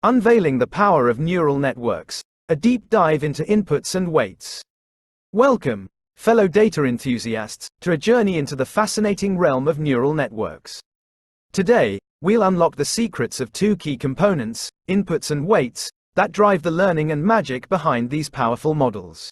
Unveiling the power of neural networks, a deep dive into inputs and weights. Welcome, fellow data enthusiasts, to a journey into the fascinating realm of neural networks. Today, we'll unlock the secrets of two key components, inputs and weights, that drive the learning and magic behind these powerful models.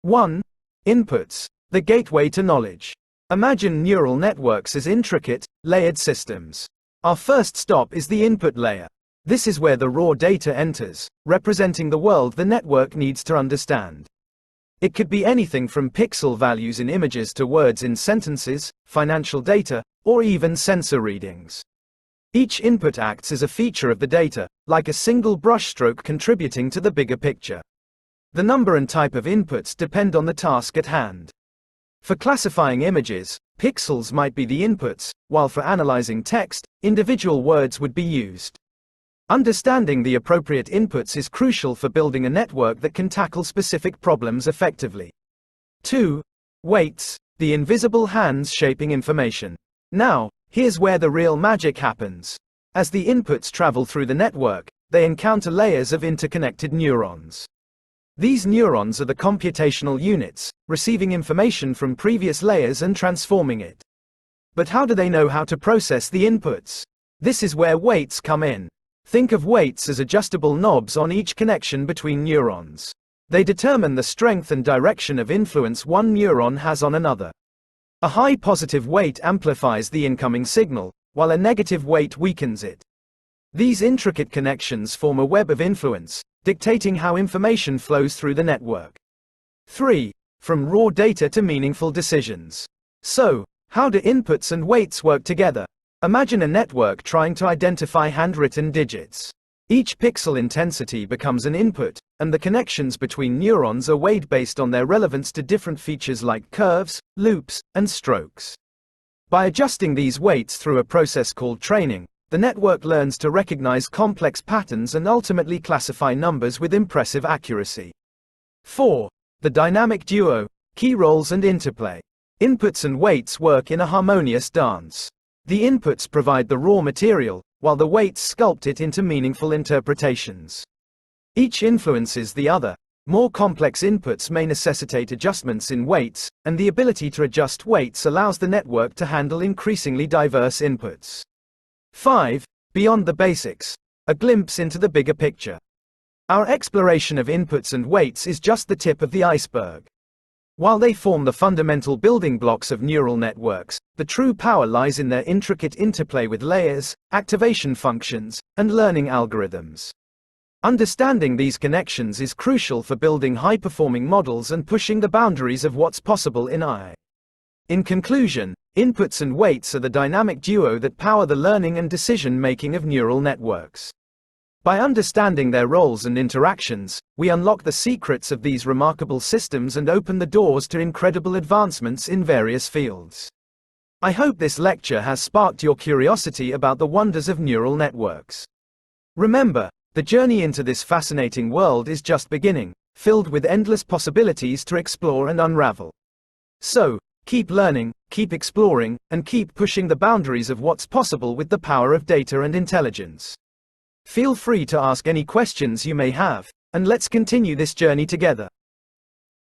1. Inputs, the gateway to knowledge. Imagine neural networks as intricate, layered systems. Our first stop is the input layer. This is where the raw data enters, representing the world the network needs to understand. It could be anything from pixel values in images to words in sentences, financial data, or even sensor readings. Each input acts as a feature of the data, like a single brushstroke contributing to the bigger picture. The number and type of inputs depend on the task at hand. For classifying images, pixels might be the inputs, while for analyzing text, individual words would be used. Understanding the appropriate inputs is crucial for building a network that can tackle specific problems effectively. 2. Weights, the invisible hands shaping information. Now, here's where the real magic happens. As the inputs travel through the network, they encounter layers of interconnected neurons. These neurons are the computational units, receiving information from previous layers and transforming it. But how do they know how to process the inputs? This is where weights come in. Think of weights as adjustable knobs on each connection between neurons. They determine the strength and direction of influence one neuron has on another. A high positive weight amplifies the incoming signal, while a negative weight weakens it. These intricate connections form a web of influence, dictating how information flows through the network. 3. From raw data to meaningful decisions. So, how do inputs and weights work together? Imagine a network trying to identify handwritten digits. Each pixel intensity becomes an input, and the connections between neurons are weighed based on their relevance to different features like curves, loops, and strokes. By adjusting these weights through a process called training, the network learns to recognize complex patterns and ultimately classify numbers with impressive accuracy. 4. The dynamic duo, key roles and interplay. Inputs and weights work in a harmonious dance. The inputs provide the raw material, while the weights sculpt it into meaningful interpretations. Each influences the other. More complex inputs may necessitate adjustments in weights, and the ability to adjust weights allows the network to handle increasingly diverse inputs. 5. Beyond the basics, a glimpse into the bigger picture. Our exploration of inputs and weights is just the tip of the iceberg. While they form the fundamental building blocks of neural networks, the true power lies in their intricate interplay with layers, activation functions, and learning algorithms. Understanding these connections is crucial for building high-performing models and pushing the boundaries of what's possible in AI. In conclusion, inputs and weights are the dynamic duo that power the learning and decision-making of neural networks. By understanding their roles and interactions, we unlock the secrets of these remarkable systems and open the doors to incredible advancements in various fields. I hope this lecture has sparked your curiosity about the wonders of neural networks. Remember, the journey into this fascinating world is just beginning, filled with endless possibilities to explore and unravel. So, keep learning, keep exploring, and keep pushing the boundaries of what's possible with the power of data and intelligence. Feel free to ask any questions you may have, and let's continue this journey together.